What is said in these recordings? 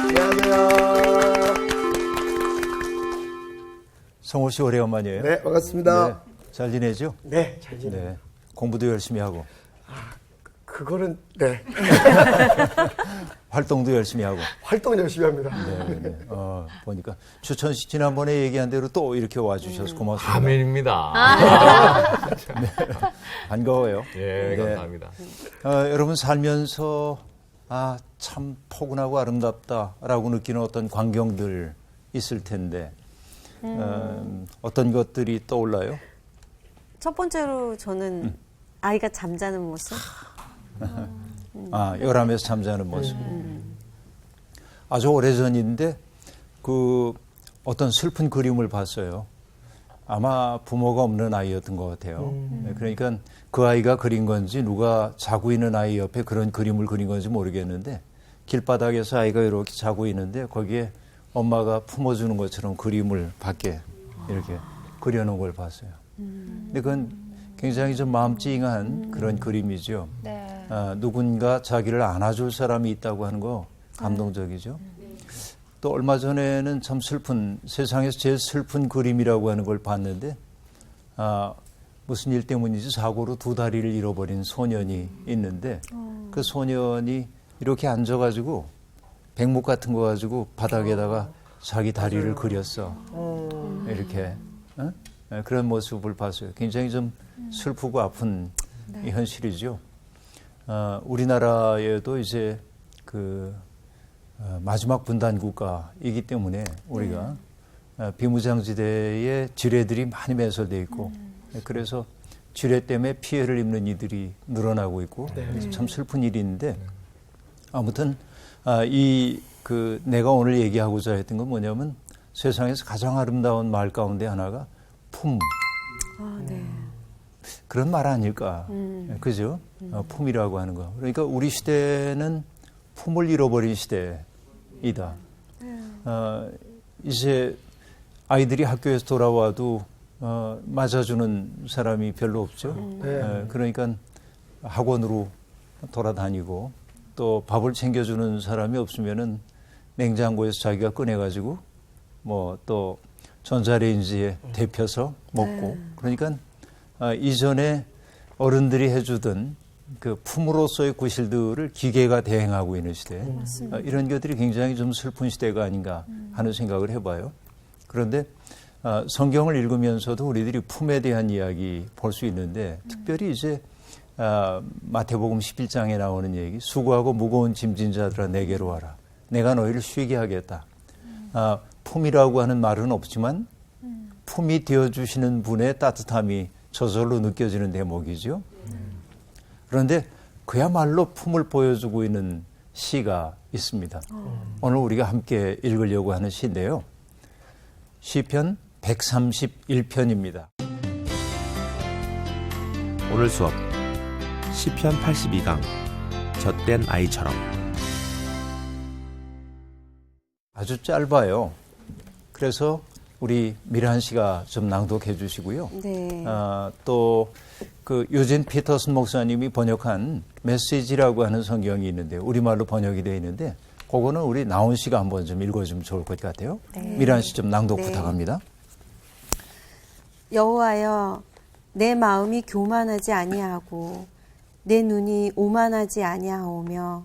안녕하세요. 성호 씨 오래간만이에요. 네, 반갑습니다. 네, 잘 지내죠? 네, 잘 지내요. 네, 공부도 열심히 하고. 그거는 네. 활동도 열심히 하고. 활동 열심히 합니다. 네, 네. 보니까 주천 씨 지난번에 얘기한 대로 또 이렇게 와주셔서 고맙습니다. 아멘입니다. 네, 반가워요. 예, 네. 감사합니다. 여러분 살면서 참 포근하고 아름답다라고 느끼는 어떤 광경들 있을 텐데 어떤 것들이 떠올라요? 첫 번째로 저는 아이가 잠자는 모습. 열함에서 잠자는 모습. 아주 오래전인데 그 어떤 슬픈 그림을 봤어요. 아마 부모가 없는 아이였던 것 같아요. 네, 그러니까 그 아이가 그린 건지 누가 자고 있는 아이 옆에 그런 그림을 그린 건지 모르겠는데 길바닥에서 아이가 이렇게 자고 있는데 거기에 엄마가 품어주는 것처럼 그림을 밖에 이렇게 그려놓은 걸 봤어요. 근데 그건 굉장히 좀 마음 찡한 그런 그림이죠. 네. 누군가 자기를 안아줄 사람이 있다고 하는 거 감동적이죠. 또 얼마 전에는 참 슬픈, 세상에서 제일 슬픈 그림이라고 하는 걸 봤는데 무슨 일 때문인지 사고로 두 다리를 잃어버린 소년이 있는데 그 소년이 이렇게 앉아가지고 백목 같은 거 가지고 바닥에다가 자기 다리를 그렸어. 이렇게 그런 모습을 봤어요. 굉장히 좀 슬프고 아픈 이 현실이죠. 우리나라에도 이제 그 마지막 분단 국가이기 때문에 우리가 비무장지대에 지뢰들이 많이 매설되어 있고 그래서 지뢰 때문에 피해를 입는 이들이 늘어나고 있고 참 슬픈 일인데 아무튼 내가 오늘 얘기하고자 했던 건 뭐냐면 세상에서 가장 아름다운 말 가운데 하나가 품. 네. 그런 말 아닐까. 그죠? 품이라고 하는 거. 그러니까 우리 시대는 품을 잃어버린 시대이다. 이제 아이들이 학교에서 돌아와도 맞아주는 사람이 별로 없죠. 그러니까 학원으로 돌아다니고 또 밥을 챙겨주는 사람이 없으면은 냉장고에서 자기가 꺼내가지고 뭐 또 전자레인지에 데펴서 먹고 그러니까 이전에 어른들이 해주던 그 품으로서의 구실들을 기계가 대행하고 있는 시대. 이런 것들이 굉장히 좀 슬픈 시대가 아닌가 하는 생각을 해봐요. 그런데 성경을 읽으면서도 우리들이 품에 대한 이야기 볼 수 있는데 특별히 이제 마태복음 11장에 나오는 얘기 수고하고 무거운 짐진 자들아 내게로 와라. 내가 너희를 쉬게 하겠다. 품이라고 하는 말은 없지만 품이 되어주시는 분의 따뜻함이 저절로 느껴지는 대목이죠. 그런데 그야말로 품을 보여주고 있는 시가 있습니다. 오늘 우리가 함께 읽으려고 하는 시인데요. 시편 131편입니다. 오늘 수업 시편 82강 젖된 아이처럼. 아주 짧아요. 그래서 우리 미란 씨가 좀 낭독해 주시고요. 네. 또 그 유진 피터슨 목사님이 번역한 메시지라고 하는 성경이 있는데 우리말로 번역이 되어 있는데 그거는 우리 나온 씨가 한번 좀 읽어주면 좋을 것 같아요. 네. 미란 씨 좀 낭독 네. 부탁합니다. 여호와여, 내 마음이 교만하지 아니하고 내 눈이 오만하지 아니하오며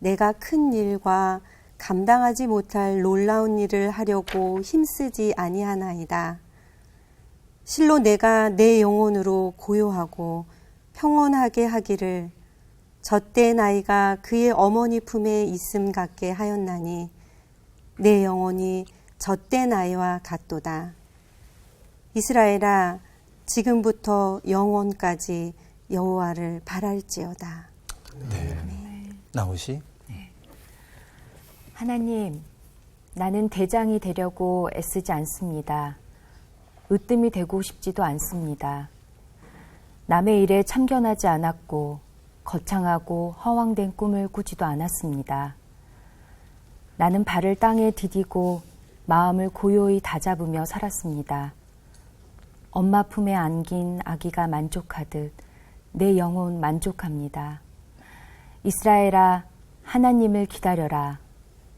내가 큰 일과 감당하지 못할 놀라운 일을 하려고 힘쓰지 아니하나이다. 실로 내가 내 영혼으로 고요하고 평온하게 하기를 젖된 아이가 그의 어머니 품에 있음 같게 하였나니 내 영혼이 젖된 아이와 같도다. 이스라엘아, 지금부터 영원까지 여호와를 바랄지어다. 네. 나온 씨. 하나님, 나는 대장이 되려고 애쓰지 않습니다. 으뜸이 되고 싶지도 않습니다. 남의 일에 참견하지 않았고 거창하고 허황된 꿈을 꾸지도 않았습니다. 나는 발을 땅에 디디고 마음을 고요히 다잡으며 살았습니다. 엄마 품에 안긴 아기가 만족하듯 내 영혼 만족합니다. 이스라엘아, 하나님을 기다려라.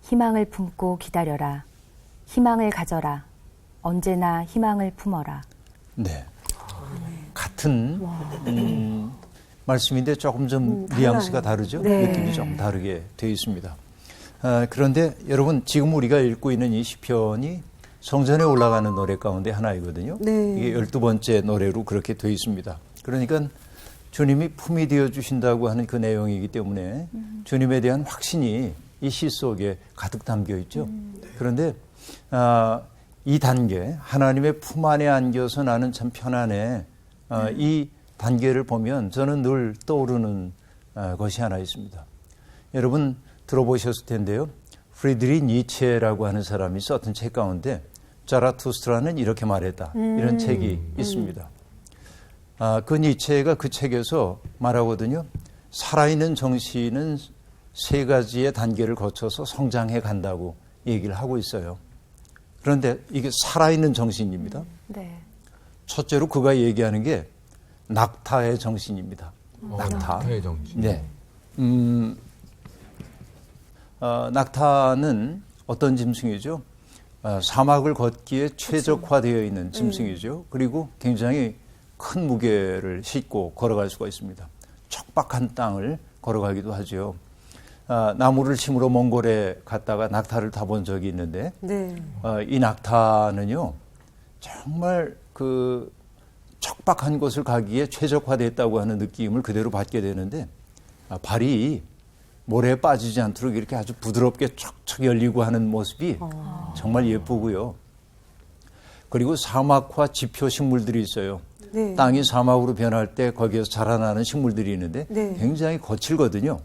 희망을 품고 기다려라. 희망을 가져라. 언제나 희망을 품어라. 네. 같은 말씀인데 조금 좀 뉘앙스가 다르죠? 네. 느낌이 좀 다르게 되어 있습니다. 그런데 여러분 지금 우리가 읽고 있는 이 시편이 성전에 올라가는 노래 가운데 하나이거든요. 네. 이게 12번째 노래로 그렇게 되어 있습니다. 그러니까 주님이 품이 되어 주신다고 하는 그 내용이기 때문에 주님에 대한 확신이 이 시 속에 가득 담겨 있죠. 그런데 이 단계, 하나님의 품 안에 안겨서 나는 참 편안해. 이 단계를 보면 저는 늘 떠오르는 것이 하나 있습니다. 여러분 들어보셨을 텐데요. 프리드리 니체라고 하는 사람이 썼던 책 가운데 자라투스트라는 이렇게 말했다. 이런 책이 있습니다. 그 니체가 그 책에서 말하거든요. 살아있는 정신은 세 가지의 단계를 거쳐서 성장해 간다고 얘기를 하고 있어요. 그런데 이게 살아있는 정신입니다. 네. 첫째로 그가 얘기하는 게 낙타의 정신입니다. 낙타의 정신. 네. 낙타는 어떤 짐승이죠? 사막을 걷기에 최적화되어 있는 짐승이죠. 그리고 굉장히 큰 무게를 싣고 걸어갈 수가 있습니다. 척박한 땅을 걸어가기도 하죠. 나무를 심으러 몽골에 갔다가 낙타를 타본 적이 있는데 네. 이 낙타는요 정말 그 척박한 곳을 가기에 최적화됐다고 하는 느낌을 그대로 받게 되는데 발이 모래에 빠지지 않도록 이렇게 아주 부드럽게 척척 열리고 하는 모습이 정말 예쁘고요. 그리고 사막화 지표 식물들이 있어요. 네. 땅이 사막으로 변할 때 거기에서 자라나는 식물들이 있는데 네. 굉장히 거칠거든요.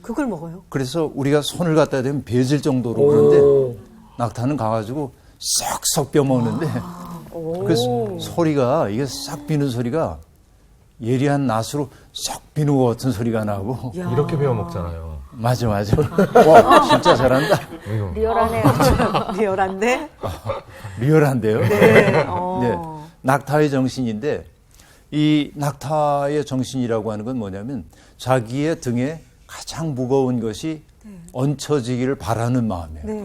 그걸 먹어요? 그래서 우리가 손을 갖다 대면 베질 정도로 그런데 낙타는 가가지고 싹싹 뼈먹는데 그래서 소리가 이게 싹 비는 소리가 예리한 낫으로 싹 비는 것 같은 소리가 나고 이렇게 배워 먹잖아요. 맞아. 와 진짜 잘한다. 리얼하네요. 리얼한데? 리얼한데요. 네. 네. 낙타의 정신인데 이 낙타의 정신이라고 하는 건 뭐냐면 자기의 등에 가장 무거운 것이 얹혀지기를 바라는 마음이에요. 네.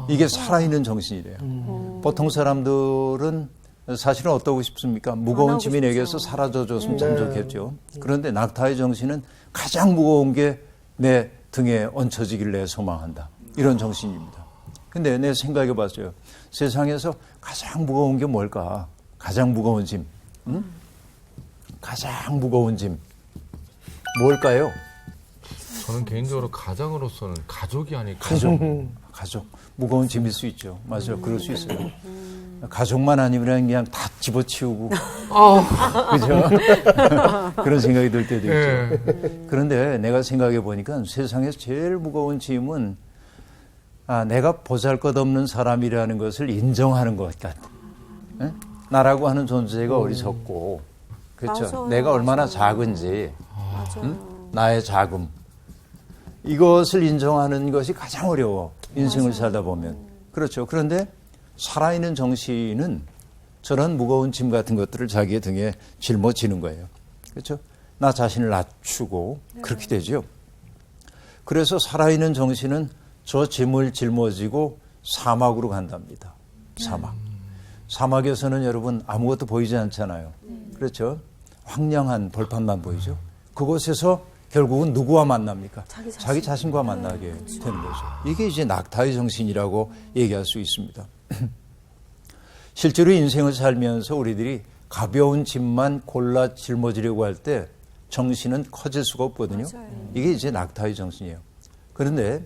이게 살아있는 정신이래요. 보통 사람들은 사실은 어떠고 싶습니까? 무거운 짐이 내게서 사라져줬으면 참 좋겠죠. 그런데 낙타의 정신은 가장 무거운 게 내 등에 얹혀지기를 내 소망한다. 이런 정신입니다. 근데 내 생각해 봤어요. 세상에서 가장 무거운 게 뭘까? 가장 무거운 짐. 응? 가장 무거운 짐. 뭘까요? 저는 개인적으로 가장으로서는 가족이 아닐까. 가족. 무거운 짐일 수 있죠. 맞아요. 그럴 수 있어요. 가족만 아니면 그냥 다 집어치우고. 그죠? 그런 생각이 들 때도 있죠. 그런데 내가 생각해 보니까 세상에서 제일 무거운 짐은 내가 보잘것없는 사람이라는 것을 인정하는 것 같다. 에? 나라고 하는 존재가 어리석고, 그렇죠? 맞아요. 내가 얼마나 작은지, 나의 자금. 이것을 인정하는 것이 가장 어려워. 인생을 살다 보면. 그렇죠. 그런데 살아있는 정신은 저런 무거운 짐 같은 것들을 자기의 등에 짊어지는 거예요. 그렇죠? 나 자신을 낮추고 그렇게 되죠. 그래서 살아있는 정신은 저 짐을 짊어지고 사막으로 간답니다. 사막. 사막에서는 여러분 아무것도 보이지 않잖아요. 그렇죠? 황량한 벌판만 보이죠. 그곳에서 결국은 누구와 만납니까? 자기 자신과 만나게 되는 거죠. 이게 이제 낙타의 정신이라고 얘기할 수 있습니다. 실제로 인생을 살면서 우리들이 가벼운 짐만 골라 짊어지려고 할 때 정신은 커질 수가 없거든요. 이게 이제 낙타의 정신이에요. 그런데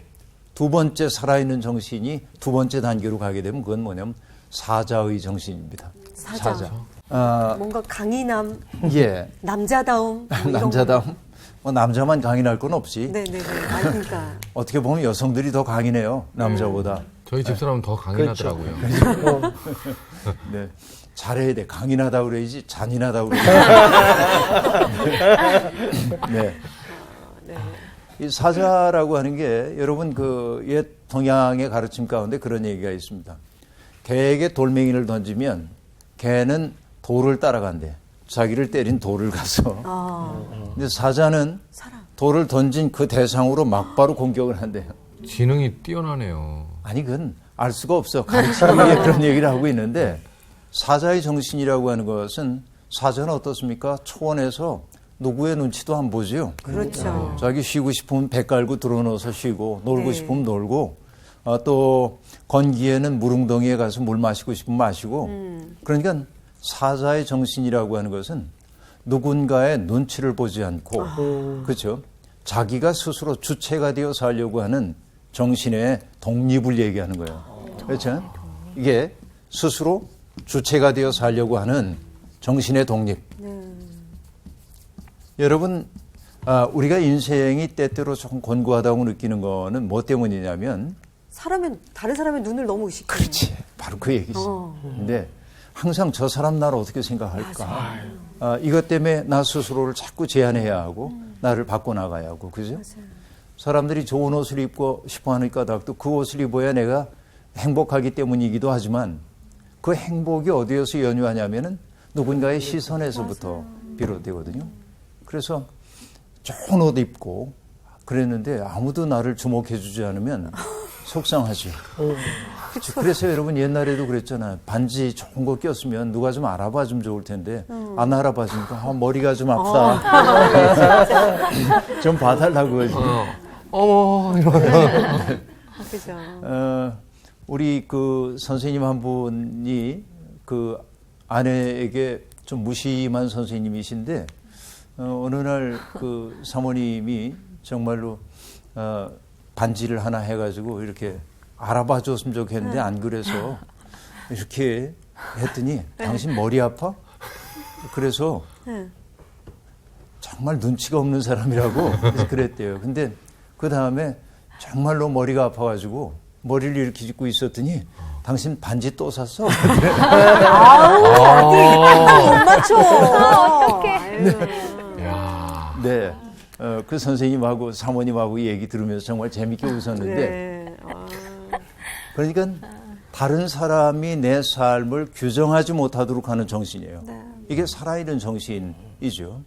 두 번째 살아있는 정신이 두 번째 단계로 가게 되면 그건 뭐냐면 사자의 정신입니다. 사자. 뭔가 강인함, 예. 남자다움. 뭐 이런 남자다움. 뭐 남자만 강인할 건 없이. 네네네. 그러니까. 어떻게 보면 여성들이 더 강인해요. 남자보다. 저희 집사람은 더 강인하더라고요. 네. 잘해야 돼. 강인하다 그래야지 잔인하다 그래야지. 네. 이 사자라고 하는 게 여러분 그 옛 동양의 가르침 가운데 그런 얘기가 있습니다. 개에게 돌멩이를 던지면 개는 돌을 따라간대. 자기를 때린 돌을 가서. 근데 사자는 돌을 던진 그 대상으로 막바로 공격을 한대요. 지능이 뛰어나네요. 아니 그건 알 수가 없어. 가르치기 위해 그런 얘기를 하고 있는데 사자의 정신이라고 하는 것은 사자는 어떻습니까? 초원에서 누구의 눈치도 안 보지요. 그렇죠. 자기 쉬고 싶으면 배 깔고 들어넣어서 쉬고 놀고 네. 싶으면 놀고 또 건기에는 물웅덩이에 가서 물 마시고 싶으면 마시고 그러니까 사자의 정신이라고 하는 것은 누군가의 눈치를 보지 않고 그렇죠. 자기가 스스로 주체가 되어 살려고 하는 정신의 독립을 얘기하는 거예요. 그렇죠? 이게 스스로 주체가 되어 살려고 하는 정신의 독립. 여러분, 우리가 인생이 때때로 조금 곤고하다고 느끼는 거는 뭐 때문이냐면 다른 사람의 눈을 너무 의식해요. 그렇지. 바로 그 얘기죠. 근데 항상 저 사람 나를 어떻게 생각할까. 이것 때문에 나 스스로를 자꾸 제한해야 하고 나를 바꿔나가야 하고. 그죠? 맞아요. 사람들이 좋은 옷을 입고 싶어 하는 까닭도 그 옷을 입어야 내가 행복하기 때문이기도 하지만 그 행복이 어디에서 연유하냐면은 누군가의 시선에서부터 비롯되거든요. 그래서 좋은 옷 입고 그랬는데 아무도 나를 주목해 주지 않으면 속상하죠. 그래서 여러분 옛날에도 그랬잖아요. 반지 좋은 거 꼈으면 누가 좀 알아봐 주면 좋을 텐데 안 알아봐 주니까 머리가 좀 아프다. 좀 봐달라고 그러지. 어머 이러면 그죠. 우리 그 선생님 한 분이 그 아내에게 좀 무심한 선생님이신데 어느 날 그 사모님이 정말로 반지를 하나 해가지고 이렇게 알아봐 줬으면 좋겠는데 안 그래서 이렇게 했더니 당신 머리 아파? 그래서 정말 눈치가 없는 사람이라고 그래서 그랬대요. 근데 그 다음에 정말로 머리가 아파가지고 머리를 이렇게 짚고 있었더니 당신 반지 또 샀어? 못 맞춰. 어떡해. 야. 네. 그 선생님하고 사모님하고 얘기 들으면서 정말 재밌게 웃었는데 네. 그러니까 다른 사람이 내 삶을 규정하지 못하도록 하는 정신이에요. 이게 살아있는 정신이죠.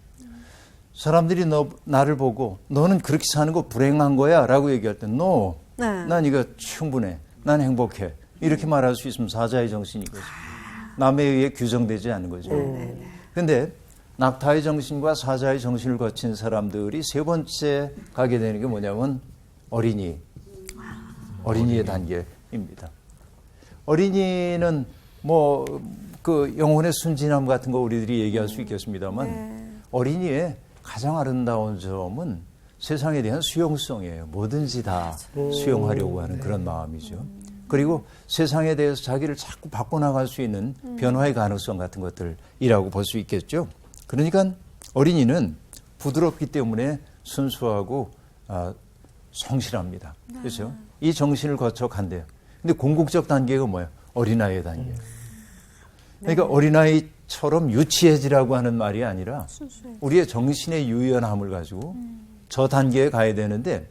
사람들이 나를 보고 너는 그렇게 사는 거 불행한 거야 라고 얘기할 때 no, 난 이거 충분해. 난 행복해. 이렇게 말할 수 있으면 사자의 정신인 거죠. 남에 의해 규정되지 않는 거죠. 그런데 낙타의 정신과 사자의 정신을 거친 사람들이 세 번째 가게 되는 게 뭐냐면 어린이의 단계입니다. 어린이는 뭐 그 영혼의 순진함 같은 거 우리들이 얘기할 수 있겠습니다만 어린이의 가장 아름다운 점은 세상에 대한 수용성이에요. 뭐든지 다 수용하려고 하는 그런 마음이죠. 그리고 세상에 대해서 자기를 자꾸 바꿔나갈 수 있는 변화의 가능성 같은 것들이라고 볼 수 있겠죠. 그러니까 어린이는 부드럽기 때문에 순수하고 성실합니다. 그렇죠? 이 정신을 거쳐 간대요. 근데 궁극적 단계가 뭐예요? 어린아이의 단계. 그러니까 어린아이처럼 유치해지라고 하는 말이 아니라 우리의 정신의 유연함을 가지고 저 단계에 가야 되는데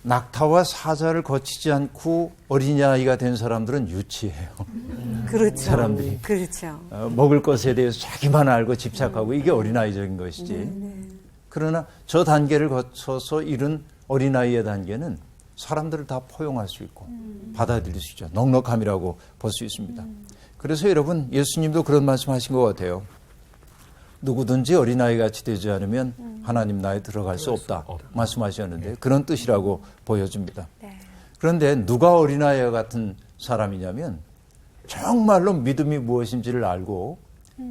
낙타와 사자를 거치지 않고 어린아이가 된 사람들은 유치해요. 그렇죠. 사람들이. 그렇죠. 먹을 것에 대해서 자기만 알고 집착하고 이게 어린아이적인 것이지. 그러나 저 단계를 거쳐서 이룬 어린아이의 단계는 사람들을 다 포용할 수 있고 받아들일 수 있죠. 넉넉함이라고 볼 수 있습니다. 그래서 여러분 예수님도 그런 말씀하신 것 같아요. 누구든지 어린아이같이 되지 않으면 하나님 나라에 들어갈 수 없다 말씀하셨는데 그런 뜻이라고 보여집니다. 그런데 누가 어린아이와 같은 사람이냐면 정말로 믿음이 무엇인지를 알고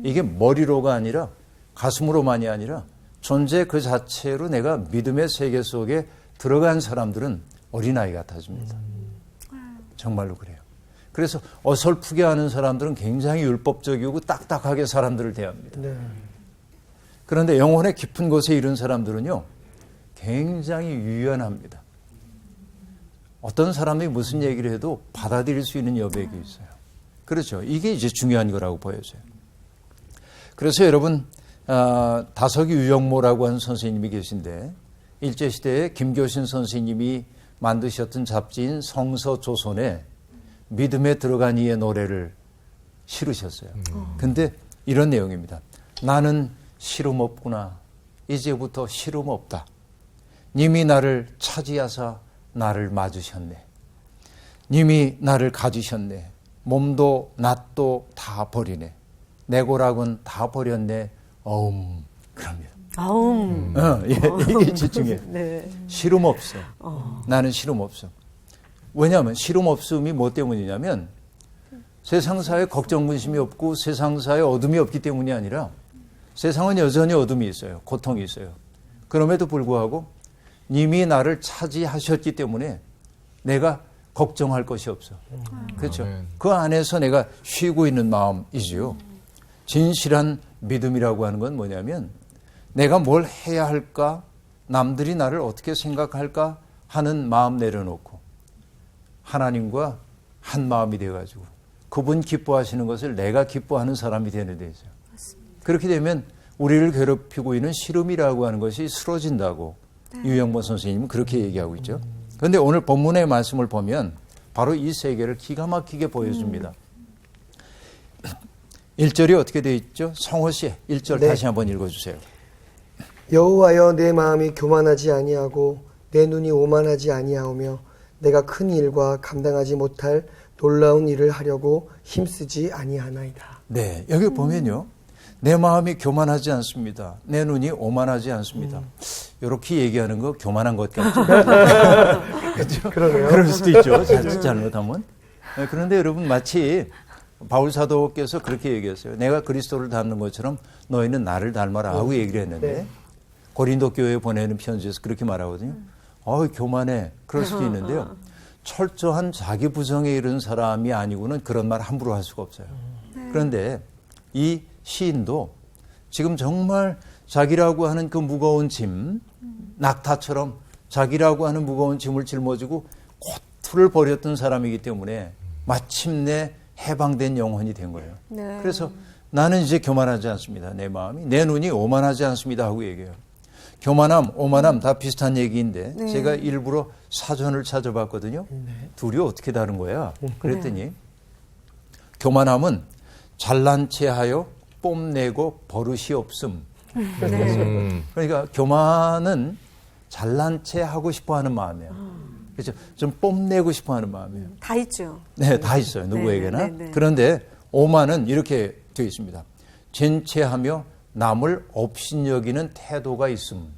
이게 머리로가 아니라 가슴으로만이 아니라 존재 그 자체로 내가 믿음의 세계 속에 들어간 사람들은 어린아이 같아집니다. 정말로 그래요. 그래서 어설프게 하는 사람들은 굉장히 율법적이고 딱딱하게 사람들을 대합니다. 그런데 영혼의 깊은 곳에 이른 사람들은요, 굉장히 유연합니다. 어떤 사람이 무슨 얘기를 해도 받아들일 수 있는 여백이 있어요. 그렇죠. 이게 이제 중요한 거라고 보여져요. 그래서 여러분, 다석이 유영모라고 하는 선생님이 계신데, 일제시대에 김교신 선생님이 만드셨던 잡지인 성서조선에 믿음에 들어간 이의 노래를 실으셨어요. 근데 이런 내용입니다. 나는 시름 없구나. 이제부터 시름 없다. 님이 나를 차지하사 나를 맞으셨네. 님이 나를 가지셨네. 몸도 낫도 다 버리네. 내 고락은 다 버렸네. 그럽니다. 이게 집중해. 네. 시름 없어. 나는 시름 없어. 왜냐하면 시름 없음이 뭐 때문이냐면 세상사에 걱정 근심이 없고 세상사에 어둠이 없기 때문이 아니라 세상은 여전히 어둠이 있어요. 고통이 있어요. 그럼에도 불구하고 님이 나를 차지하셨기 때문에 내가 걱정할 것이 없어. 그렇죠. 그 안에서 내가 쉬고 있는 마음이지요. 진실한 믿음이라고 하는 건 뭐냐면 내가 뭘 해야 할까, 남들이 나를 어떻게 생각할까 하는 마음 내려놓고 하나님과 한 마음이 되어가지고 그분 기뻐하시는 것을 내가 기뻐하는 사람이 되는 데죠. 그렇게 되면 우리를 괴롭히고 있는 시름이라고 하는 것이 쓰러진다고 유영보 선생님은 그렇게 얘기하고 있죠. 그런데 오늘 본문의 말씀을 보면 바로 이 세계를 기가 막히게 보여줍니다. 1절이 어떻게 되어 있죠? 성호 씨 1절 네. 다시 한번 읽어주세요. 여호와여 내 마음이 교만하지 아니하고 내 눈이 오만하지 아니하오며 내가 큰 일과 감당하지 못할 놀라운 일을 하려고 힘쓰지 아니하나이다. 네, 여기 보면요. 내 마음이 교만하지 않습니다. 내 눈이 오만하지 않습니다. 이렇게 얘기하는 거 교만한 것 같죠? 그렇죠? 그러네요. 그럴 수도 있죠. 잘못하면. 그런데 여러분 마치 바울 사도께서 그렇게 얘기했어요. 내가 그리스도를 닮는 것처럼 너희는 나를 닮아라 하고 얘기를 했는데 네. 고린도 교회에 보내는 편지에서 그렇게 말하거든요. 교만해. 그럴 수도 있는데요. 철저한 자기 부정에 이른 사람이 아니고는 그런 말 함부로 할 수가 없어요. 그런데 이 시인도 지금 정말 자기라고 하는 그 무거운 짐, 낙타처럼 자기라고 하는 무거운 짐을 짊어지고 고투를 벌였던 사람이기 때문에 마침내 해방된 영혼이 된 거예요. 네. 그래서 나는 이제 교만하지 않습니다. 내 마음이. 내 눈이 오만하지 않습니다 하고 얘기해요. 교만함, 오만함 다 비슷한 얘기인데 제가 일부러 사전을 찾아봤거든요. 둘이 어떻게 다른 거야? 그랬더니 교만함은 잘난 체하여 뽐내고 버릇이 없음. 그러니까 교만은 잘난 체 하고 싶어하는 마음이에요. 그렇죠? 좀 뽐내고 싶어하는 마음이에요. 다 있죠. 네, 다 있어요. 누구에게나. 네. 그런데 오만은 이렇게 되어 있습니다. jen체하며 남을 업신여기는 태도가 있음.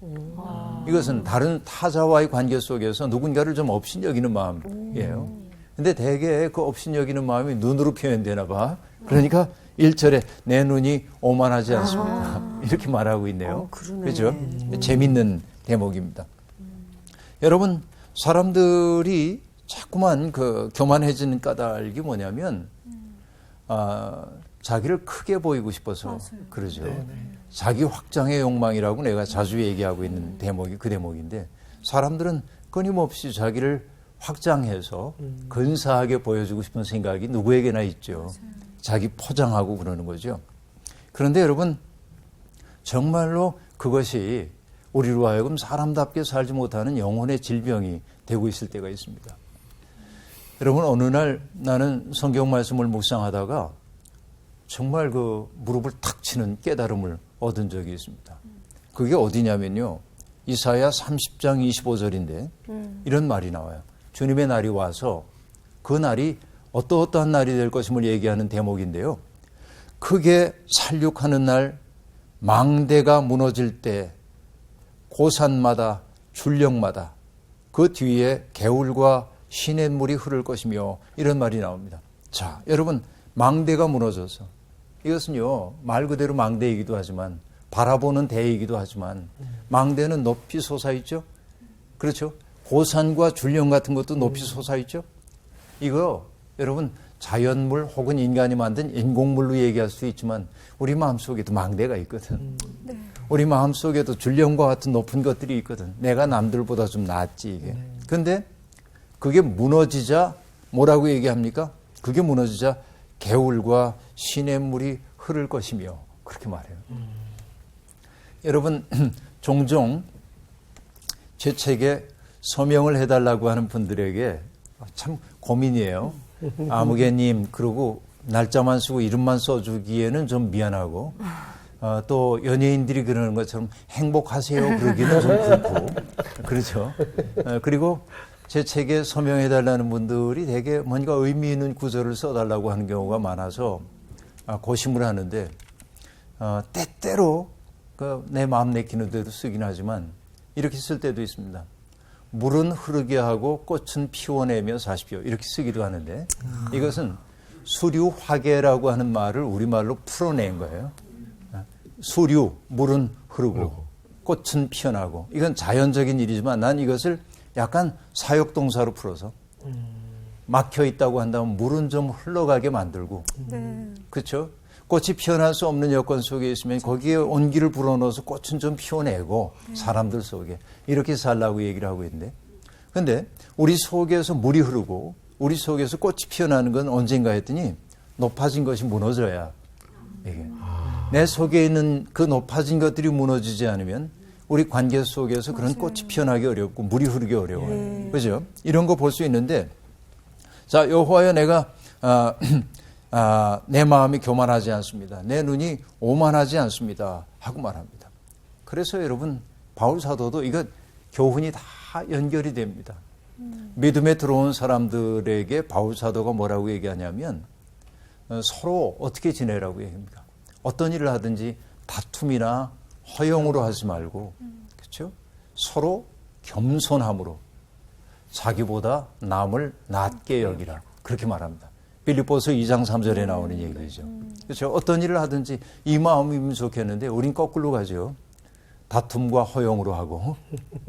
이것은 다른 타자와의 관계 속에서 누군가를 좀 업신여기는 마음이에요. 근데 대개 그 업신여기는 마음이 눈으로 표현되나 봐. 그러니까 1절에 내 눈이 오만하지 않습니다. 이렇게 말하고 있네요. 그러네. 그렇죠? 재밌는 대목입니다. 여러분, 사람들이 자꾸만 그 교만해지는 까닭이 뭐냐면 자기를 크게 보이고 싶어서 그러죠. 자기 확장의 욕망이라고 내가 자주 얘기하고 있는 대목이 그 대목인데 사람들은 끊임없이 자기를 확장해서 근사하게 보여주고 싶은 생각이 누구에게나 있죠. 자기 포장하고 그러는 거죠. 그런데 여러분 정말로 그것이 우리로 하여금 사람답게 살지 못하는 영혼의 질병이 되고 있을 때가 있습니다. 여러분 어느 날 나는 성경 말씀을 묵상하다가 정말 그 무릎을 탁 치는 깨달음을 얻은 적이 있습니다. 그게 어디냐면요. 이사야 30장 25절인데 이런 말이 나와요. 주님의 날이 와서 그 날이 어떠한 날이 될 것임을 얘기하는 대목인데요. 크게 살육하는 날 망대가 무너질 때 고산마다 줄령마다 그 뒤에 개울과 시냇물이 흐를 것이며 이런 말이 나옵니다. 자, 여러분 망대가 무너져서 이것은요 말 그대로 망대이기도 하지만 바라보는 대이기도 하지만 망대는 높이 솟아있죠. 그렇죠. 고산과 줄령 같은 것도 높이 솟아있죠. 이거 여러분 자연물 혹은 인간이 만든 인공물로 얘기할 수 있지만 우리 마음속에도 망대가 있거든. 우리 마음속에도 줄령과 같은 높은 것들이 있거든. 내가 남들보다 좀 낫지 이게. 근데 그게 무너지자 뭐라고 얘기합니까? 그게 무너지자 개울과 시냇물이 흐를 것이며 그렇게 말해요. 여러분 종종 제 책에 서명을 해달라고 하는 분들에게 참 고민이에요. 아무개님 그러고 날짜만 쓰고 이름만 써주기에는 좀 미안하고 또 연예인들이 그러는 것처럼 행복하세요 그러기는 좀 그렇고 그렇죠. 그리고 제 책에 서명해달라는 분들이 되게 뭔가 의미 있는 구절을 써달라고 하는 경우가 많아서 고심을 하는데 때때로 내 마음 내키는 데도 쓰긴 하지만 이렇게 쓸 때도 있습니다. 물은 흐르게 하고 꽃은 피워내며 사십시오. 이렇게 쓰기도 하는데 이것은 수류화계라고 하는 말을 우리말로 풀어낸 거예요. 수류, 물은 흐르고 꽃은 피어나고 이건 자연적인 일이지만 난 이것을 약간 사역동사로 풀어서 막혀 있다고 한다면 물은 좀 흘러가게 만들고 그렇죠? 꽃이 피어날 수 없는 여건 속에 있으면 거기에 온기를 불어넣어서 꽃은 좀 피워내고 사람들 속에 이렇게 살라고 얘기를 하고 있는데 근데 우리 속에서 물이 흐르고 우리 속에서 꽃이 피어나는 건 언젠가 했더니 높아진 것이 무너져야 이게 내 속에 있는 그 높아진 것들이 무너지지 않으면 우리 관계 속에서 그런 꽃이 피어나기 어렵고 물이 흐르기 어려워요. 그죠? 이런 거 볼 수 있는데 자, 여호와여 내가 내 마음이 교만하지 않습니다. 내 눈이 오만하지 않습니다. 하고 말합니다. 그래서 여러분 바울 사도도 이거 교훈이 다 연결이 됩니다. 믿음에 들어온 사람들에게 바울 사도가 뭐라고 얘기하냐면 서로 어떻게 지내라고 얘기합니다. 어떤 일을 하든지 다툼이나 허용으로 하지 말고 그렇죠? 서로 겸손함으로 자기보다 남을 낮게 여기라 그렇게 말합니다. 빌립보서 2장 3절에 나오는 얘기죠. 그렇죠? 어떤 일을 하든지 이 마음이면 좋겠는데 우린 거꾸로 가죠. 다툼과 허용으로 하고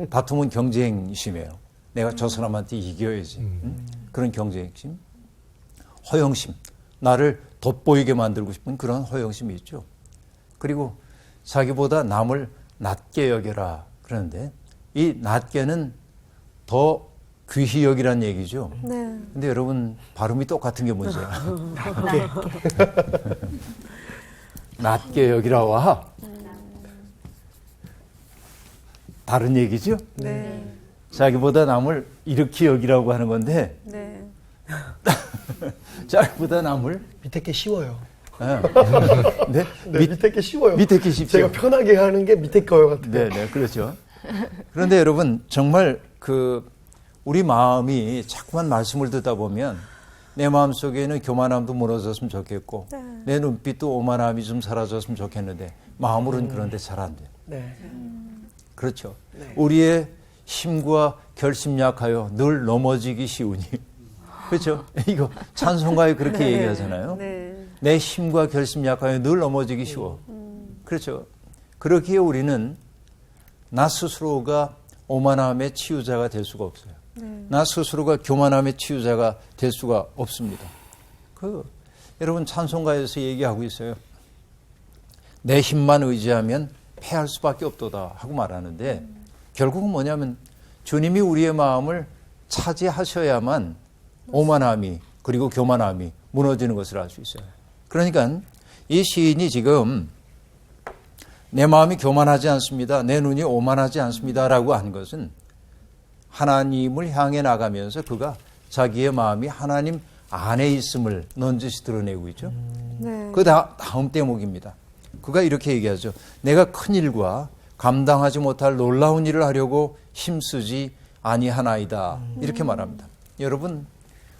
다툼은 경쟁심이에요. 내가 저 사람한테 이겨야지. 그런 경쟁심. 허영심. 나를 돋보이게 만들고 싶은 그런 허영심이 있죠. 그리고 자기보다 남을 낮게 여겨라 그러는데 이 낮게는 더 귀히 여기란 얘기죠. 네. 근데 여러분 발음이 똑같은 게 문제야. 낮게 여기라와 다른 얘기죠. 네. 자기보다 남을 이렇게 여기라고 하는 건데 네. 자기보다 남을 밑에 게 쉬워요. 네? 밑에 게 쉬워요. 밑에 게 쉽죠. 제가 편하게 하는 게 밑에 거요 같아요. 네, 그렇죠. 그런데 여러분 정말 우리 마음이 자꾸만 말씀을 듣다 보면 내 마음 속에는 교만함도 무너졌으면 좋겠고 내 눈빛도 오만함이 좀 사라졌으면 좋겠는데 마음으로는 그런데 잘 안 돼요. 네. 그렇죠. 우리의 힘과 결심 약하여 늘 넘어지기 쉬우니 그렇죠. 이거 찬송가에 그렇게 얘기하잖아요. 네. 내 힘과 결심 약하여 늘 넘어지기 쉬워. 그렇죠. 그렇기에 우리는 나 스스로가 오만함의 치유자가 될 수가 없어요. 나 스스로가 교만함의 치유자가 될 수가 없습니다. 여러분 찬송가에서 얘기하고 있어요. 내 힘만 의지하면 패할 수밖에 없도다 하고 말하는데 결국은 뭐냐면 주님이 우리의 마음을 차지하셔야만 오만함이 그리고 교만함이 무너지는 것을 알 수 있어요. 그러니까 이 시인이 지금 내 마음이 교만하지 않습니다. 내 눈이 오만하지 않습니다라고 한 것은 하나님을 향해 나가면서 그가 자기의 마음이 하나님 안에 있음을 넌지시 드러내고 있죠. 네. 그 다음 대목입니다. 그가 이렇게 얘기하죠. 내가 큰 일과 감당하지 못할 놀라운 일을 하려고 힘쓰지 아니하나이다. 이렇게 말합니다. 여러분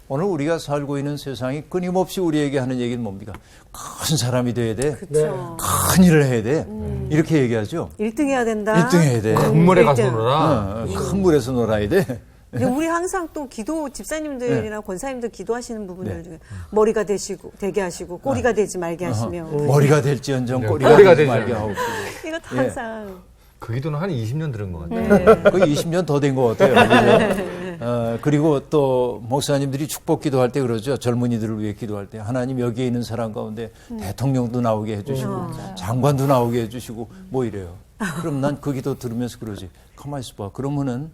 오늘 우리가 살고 있는 세상이 끊임없이 우리에게 하는 얘기는 뭡니까? 큰 사람이 돼야 돼. 그렇죠. 큰 일을 해야 돼. 이렇게 얘기하죠. 1등 해야 된다. 1등 해야 돼. 큰 물에 가서 일등. 놀아라. 큰 물에서 놀아야 돼. 근데 우리 항상 또 집사님들이나 권사님들 기도하시는 부분들 네. 중에 머리가 되게 하시고 꼬리가 되지 말게 하시며 머리가 될지언정 네, 꼬리가 꼬리가 되지 되지 말게 하옵시고. 이거 다 예. 항상 그 기도는 한 20년 들은 것 같아요. 네. 거의 20년 더 된 것 같아요. 그죠? 그리고 또 목사님들이 축복 기도할 때 그러죠. 젊은이들을 위해 기도할 때 하나님 여기에 있는 사람 가운데 대통령도 나오게 해주시고 장관도 나오게 해주시고 뭐 이래요. 그럼 난 그 기도 들으면서 그러지. 가만히 있어봐. 그러면은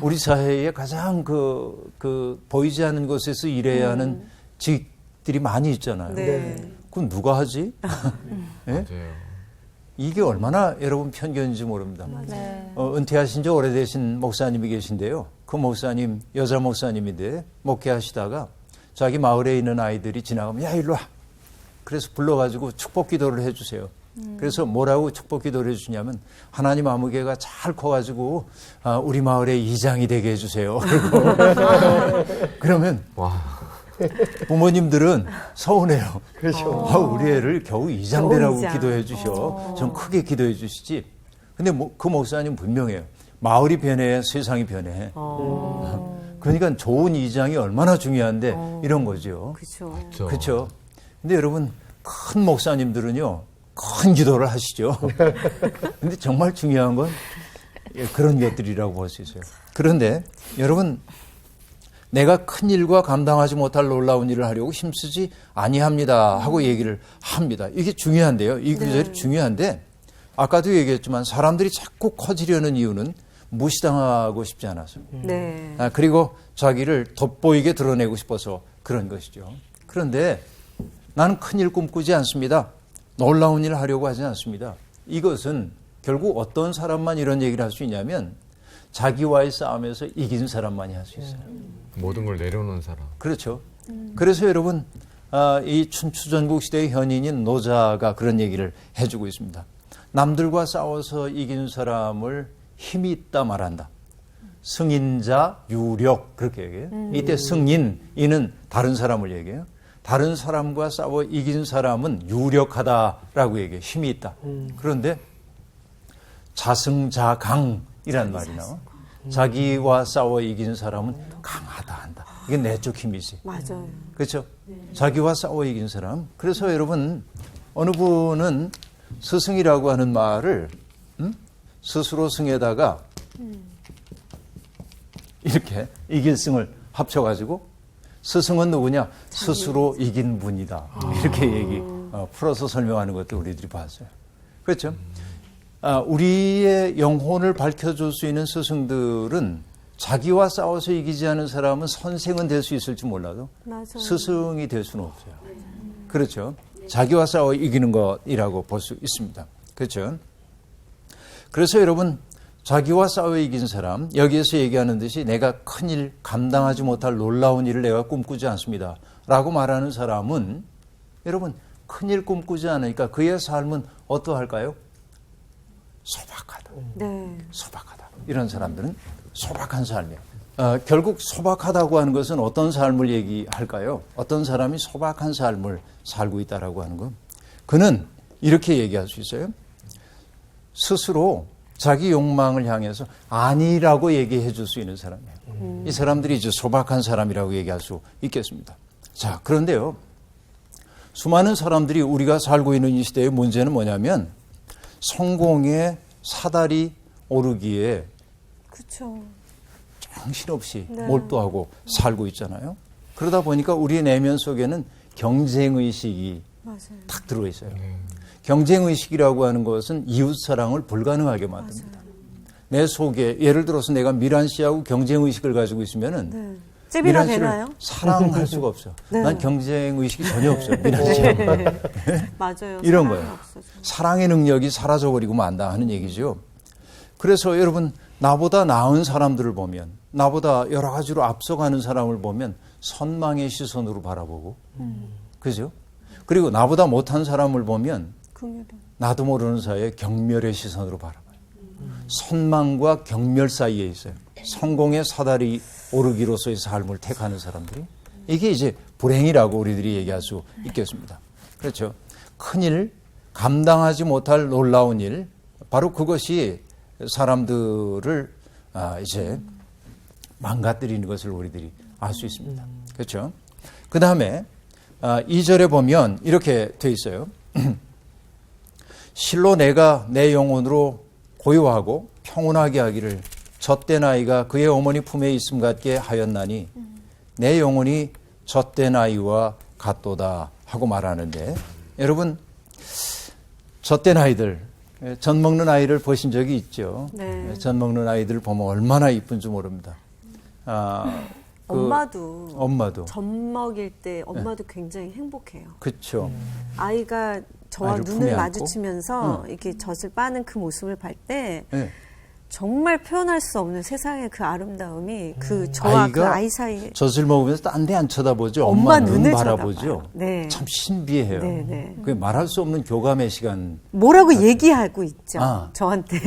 우리 사회에 가장 보이지 않는 곳에서 일해야 하는 직들이 많이 있잖아요. 네. 그럼 누가 하지? 예? 맞아요. 이게 얼마나 여러분 편견인지 모릅니다. 네. 은퇴하신 지 오래되신 목사님이 계신데요. 그 목사님, 여자 목사님인데 목회하시다가 자기 마을에 있는 아이들이 지나가면 야 일로 와. 그래서 불러가지고 축복 기도를 해주세요. 그래서 뭐라고 축복 기도를 해주냐면 하나님 아무개가 잘 커가지고 우리 마을의 이장이 되게 해주세요. 그러면 와. 부모님들은 서운해요. 그렇죠. 우리 애를 겨우 이장 되라고 이장. 기도해 주셔. 좀 크게 기도해 주시지. 근데 그 목사님 분명해요. 마을이 변해 세상이 변해. 그러니까 좋은 이장이 얼마나 중요한데 이런 거죠. 그렇죠. 그렇죠. 근데 여러분 큰 목사님들은요. 큰 기도를 하시죠. 근데 정말 중요한 건 그런 것들이라고 볼 수 있어요. 그런데 여러분 내가 큰 일과 감당하지 못할 놀라운 일을 하려고 힘쓰지 아니합니다 하고 얘기를 합니다. 이게 중요한데요. 이 구절이 중요한데 아까도 얘기했지만 사람들이 자꾸 커지려는 이유는 무시당하고 싶지 않아서 네. 그리고 자기를 돋보이게 드러내고 싶어서 그런 것이죠. 그런데 나는 큰일 꿈꾸지 않습니다. 놀라운 일을 하려고 하지 않습니다. 이것은 결국 어떤 사람만 이런 얘기를 할 수 있냐면 자기와의 싸움에서 이긴 사람만이 할 수 있어요. 모든 걸 내려놓은 사람. 그렇죠. 그래서 여러분 이 춘추전국 시대의 현인인 노자가 그런 얘기를 해주고 있습니다. 남들과 싸워서 이긴 사람을 힘이 있다 말한다. 승인자 유력 그렇게 얘기해요. 이때 승인 이는 다른 사람을 얘기해요. 다른 사람과 싸워 이긴 사람은 유력하다라고 얘기해요. 힘이 있다. 그런데 자승자강이란 말이 나와. 자기와 싸워 이긴 사람은 강하다 한다. 이게 내적 힘이지. 맞아요. 그렇죠? 자기와 싸워 이긴 사람. 그래서 여러분 어느 분은 스승이라고 하는 말을 스스로 승에다가 이렇게 이길 승을 합쳐가지고 스승은 누구냐? 스스로 이긴 분이다. 이렇게 풀어서 설명하는 것도 우리들이 봤어요. 그렇죠? 우리의 영혼을 밝혀줄 수 있는 스승들은 자기와 싸워서 이기지 않은 사람은 선생은 될 수 있을지 몰라도 맞아요. 스승이 될 수는 없어요. 그렇죠? 자기와 싸워 이기는 것이라고 볼 수 있습니다. 그렇죠? 그래서 여러분 자기와 싸워 이긴 사람 여기에서 얘기하는 듯이 내가 큰일 감당하지 못할 놀라운 일을 내가 꿈꾸지 않습니다. 라고 말하는 사람은 여러분 큰일 꿈꾸지 않으니까 그의 삶은 어떠할까요? 소박하다. 네. 소박하다. 이런 사람들은 소박한 삶이에요. 결국 소박하다고 하는 것은 어떤 삶을 얘기할까요? 어떤 사람이 소박한 삶을 살고 있다라고 하는 건 그는 이렇게 얘기할 수 있어요. 스스로 자기 욕망을 향해서 아니라고 얘기해 줄 수 있는 사람이에요. 이 사람들이 이제 소박한 사람이라고 얘기할 수 있겠습니다. 자, 그런데요. 수많은 사람들이 우리가 살고 있는 이 시대의 문제는 뭐냐면 성공의 사다리 오르기에 그렇죠. 정신없이 네. 몰두하고 살고 있잖아요. 그러다 보니까 우리의 내면 속에는 경쟁의식이 맞아요. 탁 들어있어요. 경쟁의식이라고 하는 것은 이웃사랑을 불가능하게 만듭니다. 내 속에 예를 들어서 내가 미란 씨하고 경쟁의식을 가지고 있으면은 네. 찝이나 미란 씨를 되나요? 사랑할 수가 없어. 네. 난 경쟁의식이 전혀 없어요. 미란 씨하고. 맞아요. 이런 사랑이 거예요. 없어져. 사랑의 능력이 사라져버리고 만다 하는 얘기죠. 그래서 여러분 나보다 나은 사람들을 보면 나보다 여러 가지로 앞서가는 사람을 보면 선망의 시선으로 바라보고 그죠? 그리고 나보다 못한 사람을 보면 긍휼해. 나도 모르는 사이에 경멸의 시선으로 바라봐요. 선망과 경멸 사이에 있어요. 성공의 사다리 오르기로서의 삶을 택하는 사람들이 이게 이제 불행이라고 우리들이 얘기할 수 있겠습니다. 그렇죠? 큰일, 감당하지 못할 놀라운 일, 바로 그것이 사람들을 이제 망가뜨리는 것을 우리들이 알 수 있습니다. 그렇죠? 그 다음에 2절에 보면 이렇게 돼 있어요. 실로 내가 내 영혼으로 고요하고 평온하게 하기를 젖된 아이가 그의 어머니 품에 있음 같게 하였나니 내 영혼이 젖된 아이와 같도다 하고 말하는데 여러분 젖된 아이들 젖 먹는 아이를 보신 적이 있죠. 네. 젖 먹는 아이들 보면 얼마나 이쁜지 모릅니다. 엄마도 젖 먹일 때 엄마도 굉장히 행복해요. 그렇죠. 아이가 저와 아이를 품에 눈을 안고? 마주치면서 이렇게 젖을 빠는 그 모습을 볼 때 네. 정말 표현할 수 없는 세상의 그 아름다움이 그 저와 그 아이 사이에 젖을 먹으면서 딴 데 안 쳐다보죠. 엄마 눈 눈을 바라보죠. 쳐다봐요. 네. 참 신비해요. 네, 네. 그게 말할 수 없는 교감의 시간. 뭐라고 얘기하고 있죠. 아. 저한테.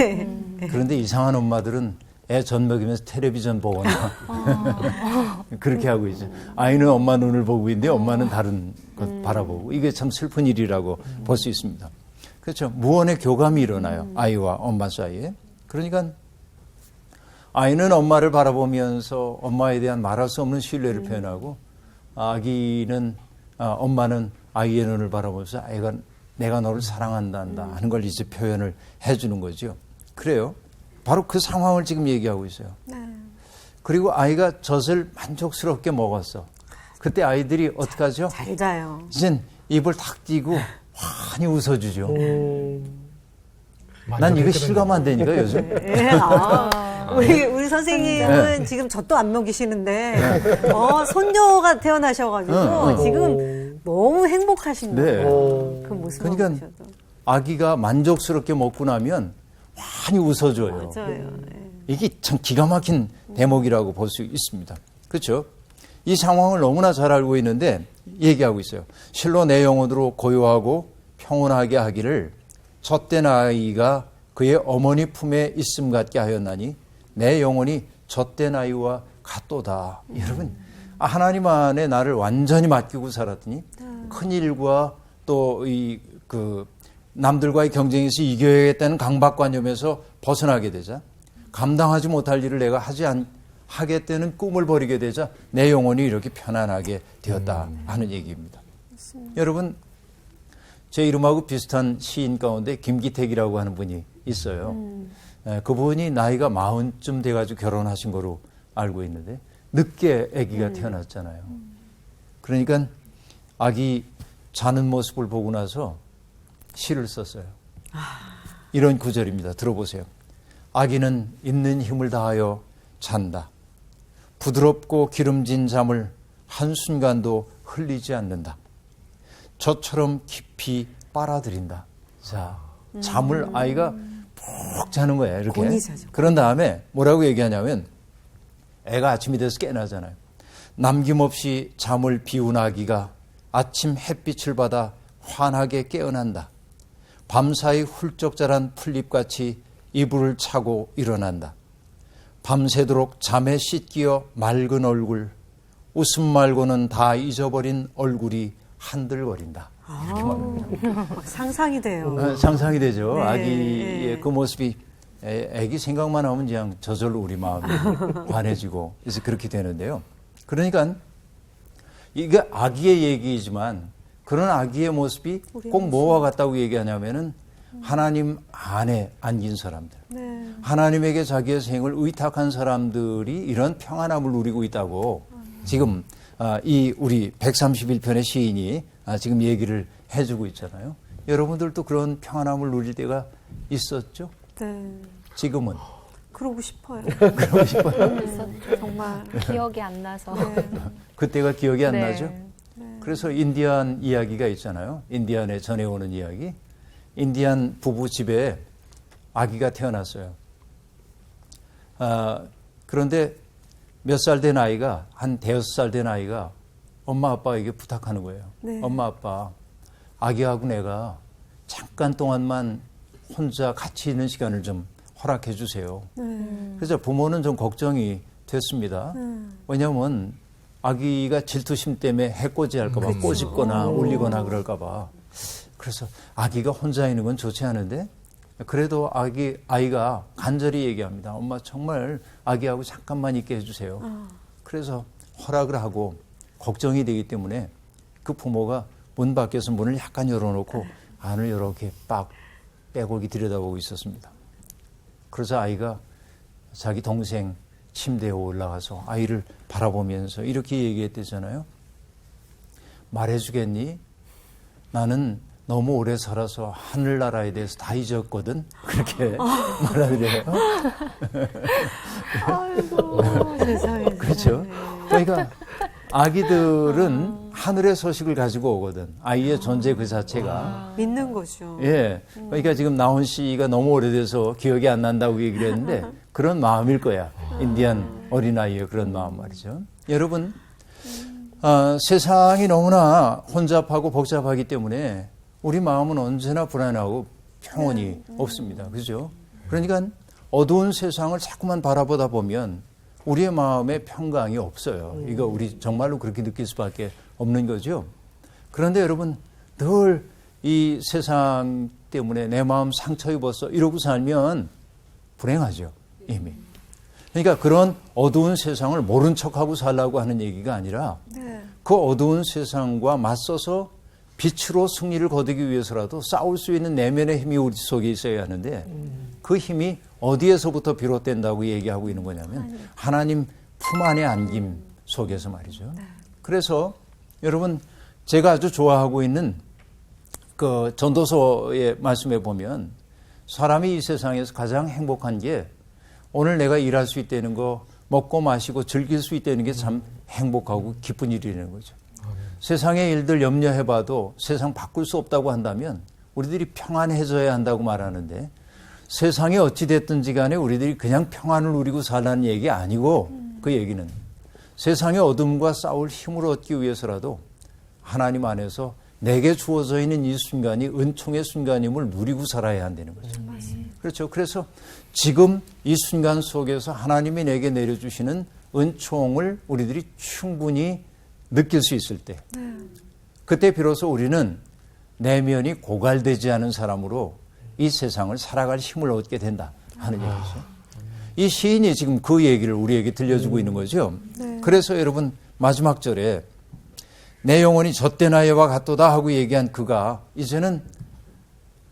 네. 그런데 이상한 엄마들은 애 젖 먹이면서 텔레비전 보거나 그렇게 하고 있죠. 아이는 엄마 눈을 보고 있는데 엄마는 다른 것 바라보고 이게 참 슬픈 일이라고 볼 수 있습니다. 그렇죠. 무언의 교감이 일어나요. 아이와 엄마 사이에. 그러니까 아이는 엄마를 바라보면서 엄마에 대한 말할 수 없는 신뢰를 표현하고 엄마는 아이의 눈을 바라보면서 아이가 내가 너를 사랑한다 하는 걸 이제 표현을 해주는 거죠. 그래요. 바로 그 상황을 지금 얘기하고 있어요. 네. 그리고 아이가 젖을 만족스럽게 먹었어. 그때 아이들이 어떻게 하죠? 잘 자요. 이젠 입을 탁 띄고 환히 웃어주죠. 난 이거 실감 안 되니까 요즘. 네. 우리 선생님은 지금 젖도 안 먹이시는데 손녀가 태어나셔가지고 지금 너무 행복하신다. 네. 그 모습을 그러니까 보셔도. 아기가 만족스럽게 먹고 나면 많이 웃어줘요. 맞아요. 네. 이게 참 기가 막힌 대목이라고 볼 수 있습니다. 그렇죠? 이 상황을 너무나 잘 알고 있는데 얘기하고 있어요. 실로 내 영혼으로 고요하고 평온하게 하기를 젖된 아이가 그의 어머니 품에 있음 같게 하였나니 내 영혼이 젖된 아이와 같도다. 여러분, 하나님 안에 나를 완전히 맡기고 살았더니 큰일과 또 남들과의 경쟁에서 이겨야겠다는 강박관념에서 벗어나게 되자 감당하지 못할 일을 내가 하겠다는 꿈을 버리게 되자 내 영혼이 이렇게 편안하게 되었다 하는 얘기입니다. 여러분, 제 이름하고 비슷한 시인 가운데 김기택이라고 하는 분이 있어요. 그분이 나이가 40쯤 돼가지고 결혼하신 거로 알고 있는데 늦게 아기가 태어났잖아요. 그러니까 아기 자는 모습을 보고 나서 시를 썼어요. 이런 구절입니다. 들어보세요. 아기는 있는 힘을 다하여 잔다. 부드럽고 기름진 잠을 한순간도 흘리지 않는다. 저처럼 깊이 빨아들인다. 자, 잠을 아이가 푹 자는 거예요. 이렇게. 곤히 자죠. 그런 다음에 뭐라고 얘기하냐면 애가 아침이 돼서 깨나잖아요. 남김없이 잠을 비운 아기가 아침 햇빛을 받아 환하게 깨어난다. 밤사이 훌쩍 자란 풀잎같이 이불을 차고 일어난다. 밤새도록 잠에 씻기어 맑은 얼굴, 웃음 말고는 다 잊어버린 얼굴이 한들거린다. 이렇게 말합니다. 상상이 돼요. 상상이 되죠. 네. 아기의 그 모습이 아기 생각만 하면 그냥 저절로 우리 마음이 환해지고 그래서 그렇게 되는데요. 그러니까 이게 아기의 얘기이지만 그런 아기의 모습이 꼭 뭐와 같다고 얘기하냐면은 하나님 안에 안긴 사람들, 네. 하나님에게 자기의 생을 의탁한 사람들이 이런 평안함을 누리고 있다고 지금 이 우리 131편의 시인이 지금 얘기를 해주고 있잖아요. 여러분들도 그런 평안함을 누릴 때가 있었죠? 네. 지금은? 그러고 싶어요. 그러고 싶어요. 정말. 기억이 안 나서. 네. 그때가 기억이 안 네. 나죠? 그래서 인디안 이야기가 있잖아요. 인디안에 전해오는 이야기. 인디안 부부 집에 아기가 태어났어요. 그런데 몇 살 된 아이가, 한 5살 된 아이가 엄마 아빠에게 부탁하는 거예요. 네. 엄마 아빠, 아기하고 내가 잠깐 동안만 혼자 같이 있는 시간을 좀 허락해 주세요. 그래서 부모는 좀 걱정이 됐습니다. 왜냐하면 아기가 질투심 때문에 해코지 할까봐 꼬집거나 울리거나 그럴까봐. 그래서 아기가 혼자 있는 건 좋지 않은데 그래도 아이가 간절히 얘기합니다. 엄마 정말 아기하고 잠깐만 있게 해주세요. 그래서 허락을 하고 걱정이 되기 때문에 그 부모가 문 밖에서 문을 약간 열어놓고 안을 이렇게 빡 빼곡히 들여다보고 있었습니다. 그래서 아이가 자기 동생 침대에 올라가서 아이를 바라보면서 이렇게 얘기했대잖아요. 말해주겠니? 나는 너무 오래 살아서 하늘나라에 대해서 다 잊었거든. 그렇게 말하게 돼요. 아이고, 세상에. 그렇죠. 그러니까 아기들은 하늘의 소식을 가지고 오거든. 아이의 존재 그 자체가. 믿는 거죠. 예. 그러니까 지금 나온 씨가 너무 오래돼서 기억이 안 난다고 얘기를 했는데 그런 마음일 거야. 인디안 어린아이의 그런 마음 말이죠. 여러분, 세상이 너무나 혼잡하고 복잡하기 때문에 우리 마음은 언제나 불안하고 평온이 없습니다. 그죠? 그러니까 어두운 세상을 자꾸만 바라보다 보면 우리의 마음에 평강이 없어요. 이거 우리 정말로 그렇게 느낄 수밖에 없는 거죠. 그런데 여러분, 늘 이 세상 때문에 내 마음 상처 입었어 이러고 살면 불행하죠, 이미. 그러니까 그런 어두운 세상을 모른 척하고 살라고 하는 얘기가 아니라 그 어두운 세상과 맞서서 빛으로 승리를 거두기 위해서라도 싸울 수 있는 내면의 힘이 우리 속에 있어야 하는데 그 힘이 어디에서부터 비롯된다고 얘기하고 있는 거냐면 하나님 품 안에 안김 속에서 말이죠. 그래서 여러분, 제가 아주 좋아하고 있는 그 전도서의 말씀에 보면 사람이 이 세상에서 가장 행복한 게 오늘 내가 일할 수 있다는 거, 먹고 마시고 즐길 수 있다는 게 참 행복하고 기쁜 일이라는 거죠. 세상의 일들 염려해봐도 세상 바꿀 수 없다고 한다면 우리들이 평안해져야 한다고 말하는데 세상이 어찌됐든지 간에 우리들이 그냥 평안을 누리고 살라는 얘기 아니고 그 얘기는 세상의 어둠과 싸울 힘을 얻기 위해서라도 하나님 안에서 내게 주어져 있는 이 순간이 은총의 순간임을 누리고 살아야 한다는 거죠. 그렇죠. 그래서 지금 이 순간 속에서 하나님이 내게 내려주시는 은총을 우리들이 충분히 느낄 수 있을 때 그때 비로소 우리는 내면이 고갈되지 않은 사람으로 이 세상을 살아갈 힘을 얻게 된다 하는 얘기죠. 이 시인이 지금 그 얘기를 우리에게 들려주고 있는 거죠. 그래서 여러분 마지막 절에 내 영혼이 젖된 아이와 같도다 하고 얘기한 그가 이제는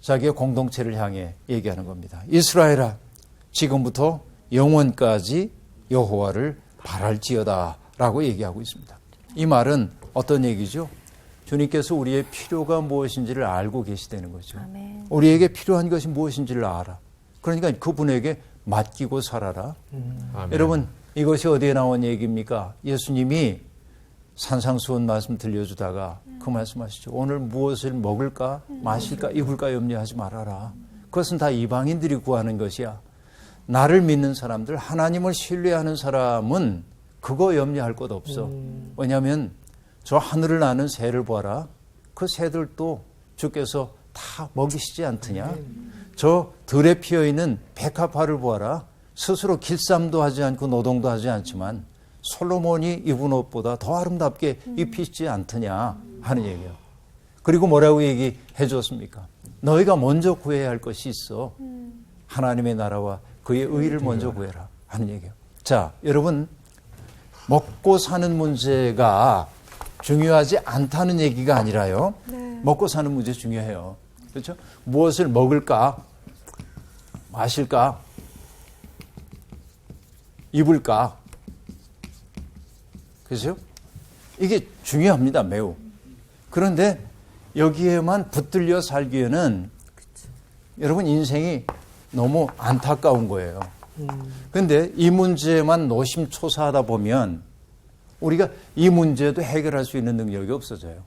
자기의 공동체를 향해 얘기하는 겁니다. 이스라엘아, 지금부터 영원까지 여호와를 바랄지어다 라고 얘기하고 있습니다. 이 말은 어떤 얘기죠? 주님께서 우리의 필요가 무엇인지를 알고 계시다는 거죠. 아멘. 우리에게 필요한 것이 무엇인지를 알아. 그러니까 그분에게 맡기고 살아라. 아멘. 여러분, 이것이 어디에 나온 얘기입니까? 예수님이 산상수훈 말씀 들려주다가 그 말씀하시죠. 오늘 무엇을 먹을까, 마실까, 입을까 염려하지 말아라. 그것은 다 이방인들이 구하는 것이야. 나를 믿는 사람들, 하나님을 신뢰하는 사람은 그거 염려할 것 없어. 왜냐하면 저 하늘을 나는 새를 보아라. 그 새들도 주께서 다 먹이시지 않더냐. 저 들에 피어있는 백합화를 보아라. 스스로 길쌈도 하지 않고 노동도 하지 않지만 솔로몬이 입은 옷보다 더 아름답게 입히지 않더냐 하는 얘기예요. 그리고 뭐라고 얘기해 줬습니까? 너희가 먼저 구해야 할 것이 있어. 하나님의 나라와 그의 의를 먼저 구해라 하는 얘기예요. 자, 여러분, 먹고 사는 문제가 중요하지 않다는 얘기가 아니라요. 먹고 사는 문제 중요해요. 그렇죠? 무엇을 먹을까? 마실까? 입을까? 그렇죠? 이게 중요합니다, 매우. 그런데 여기에만 붙들려 살기에는 여러분 인생이 너무 안타까운 거예요. 그런데 이 문제만 노심초사하다 보면 우리가 이 문제도 해결할 수 있는 능력이 없어져요.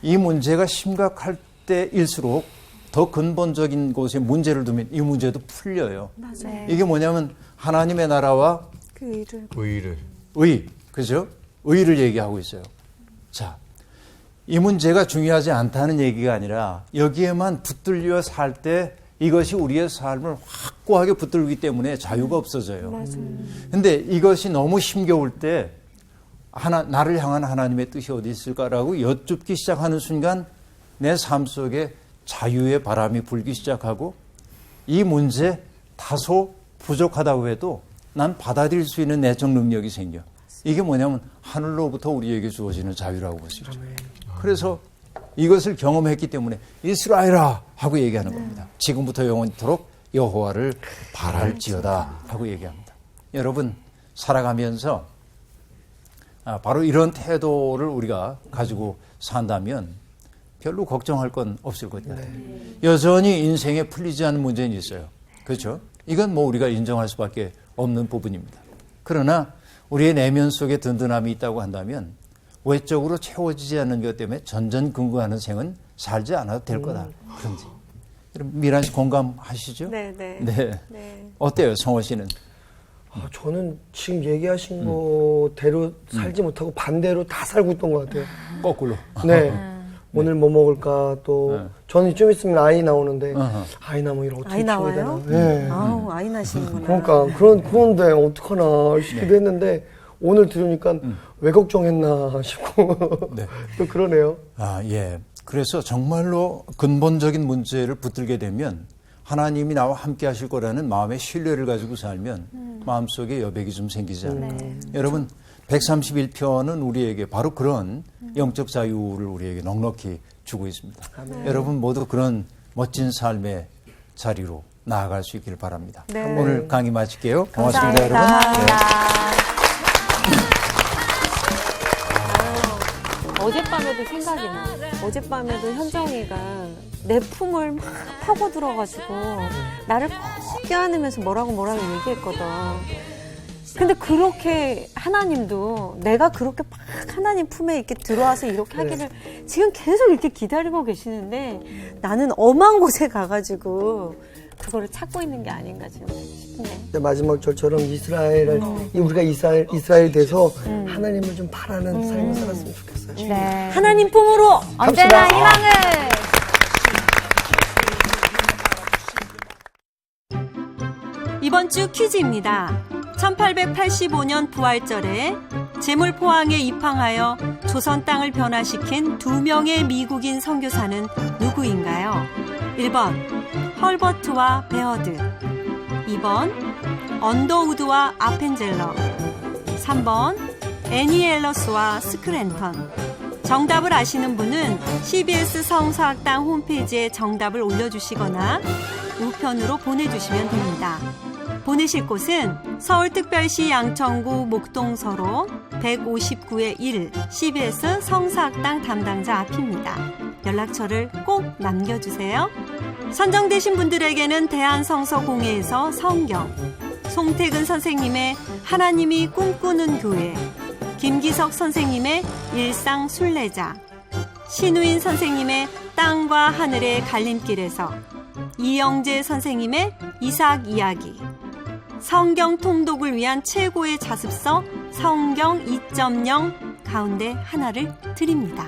이 문제가 심각할 때일수록 더 근본적인 곳에 문제를 두면 이 문제도 풀려요. 맞아요. 이게 뭐냐면 하나님의 나라와 그 일을 의를 의, 그죠? 의를 얘기하고 있어요. 자, 이 문제가 중요하지 않다는 얘기가 아니라 여기에만 붙들려 살 때 이것이 우리의 삶을 확고하게 붙들기 때문에 자유가 없어져요. 근데 이것이 너무 힘겨울 때 나를 향한 하나님의 뜻이 어디 있을까라고 여쭙기 시작하는 순간 내 삶 속에 자유의 바람이 불기 시작하고 이 문제 다소 부족하다고 해도 난 받아들일 수 있는 내적 능력이 생겨. 이게 뭐냐면 하늘로부터 우리에게 주어지는 자유라고 볼 수 있죠. 그래서 이것을 경험했기 때문에 이스라엘아 하고 얘기하는 겁니다. 지금부터 영원토록 여호와를 바랄지어다 하고 얘기합니다. 여러분, 살아가면서 바로 이런 태도를 우리가 가지고 산다면 별로 걱정할 건 없을 것 같아요. 여전히 인생에 풀리지 않은 문제는 있어요. 그렇죠? 이건 뭐 우리가 인정할 수밖에 없는 부분입니다. 그러나 우리의 내면 속에 든든함이 있다고 한다면 외적으로 채워지지 않는 것 때문에 전전긍긍하는 생은 살지 않아도 될 거다. 그런지. 여러분 미란 씨 공감하시죠? 네, 네. 네. 네. 어때요, 성호 씨는? 저는 지금 얘기하신 거대로 살지 못하고 반대로 다 살고 있던 것 같아요. 거꾸로. 네. 오늘 뭐 먹을까 또 네. 저는 좀 있으면 아이 나오는데 어허. 아이 나오면 이걸 어떻게 아이 키워야 나와요? 되나? 네. 아우, 아이 나시는구나. 그러니까 그런데 어떡하나 싶기도 했는데 오늘 들으니까 왜 걱정했나 싶고 네. 또 그러네요. 아, 예. 그래서 정말로 근본적인 문제를 붙들게 되면 하나님이 나와 함께 하실 거라는 마음의 신뢰를 가지고 살면 마음속에 여백이 좀 생기잖아요. 여러분 131편은 우리에게 바로 그런 영적 자유를 우리에게 넉넉히 주고 있습니다. 여러분 모두 그런 멋진 삶의 자리로 나아갈 수 있기를 바랍니다. 네. 오늘 강의 마칠게요. 고맙습니다, 여러분. 네. 어젯밤에도 생각이 나. 어젯밤에도 현정이가 내 품을 막 파고들어가지고 나를 꼭 껴안으면서 뭐라고 얘기했거든. 근데 그렇게 하나님도 내가 그렇게 막 하나님 품에 이렇게 들어와서 이렇게 하기를 지금 계속 이렇게 기다리고 계시는데 나는 엄한 곳에 가가지고 그거를 찾고 있는 게 아닌가 지금 싶네. 마지막 절처럼 이스라엘을 우리가 이스라엘 돼서 하나님을 좀 바라는 삶을 살았으면 좋겠어요. 네. 하나님 품으로 언제나 희망을. 이번 주 퀴즈입니다. 1885년 부활절에 제물포항에 입항하여 조선 땅을 변화시킨 2명의 미국인 선교사는 누구인가요? 1번 헐버트와 베어드, 2번 언더우드와 아펜젤러, 3번 애니 앨러스와 스크랜턴. 정답을 아시는 분은 CBS 성서학당 홈페이지에 정답을 올려주시거나 우편으로 보내주시면 됩니다. 보내실 곳은 서울특별시 양천구 목동서로 159-1 CBS 성서학당 담당자 앞입니다. 연락처를 꼭 남겨주세요. 선정되신 분들에게는 대한성서공회에서 성경, 송태근 선생님의 하나님이 꿈꾸는 교회, 김기석 선생님의 일상 순례자, 신우인 선생님의 땅과 하늘의 갈림길에서, 이영재 선생님의 이삭 이야기, 성경 통독을 위한 최고의 자습서 성경 2.0 가운데 하나를 드립니다.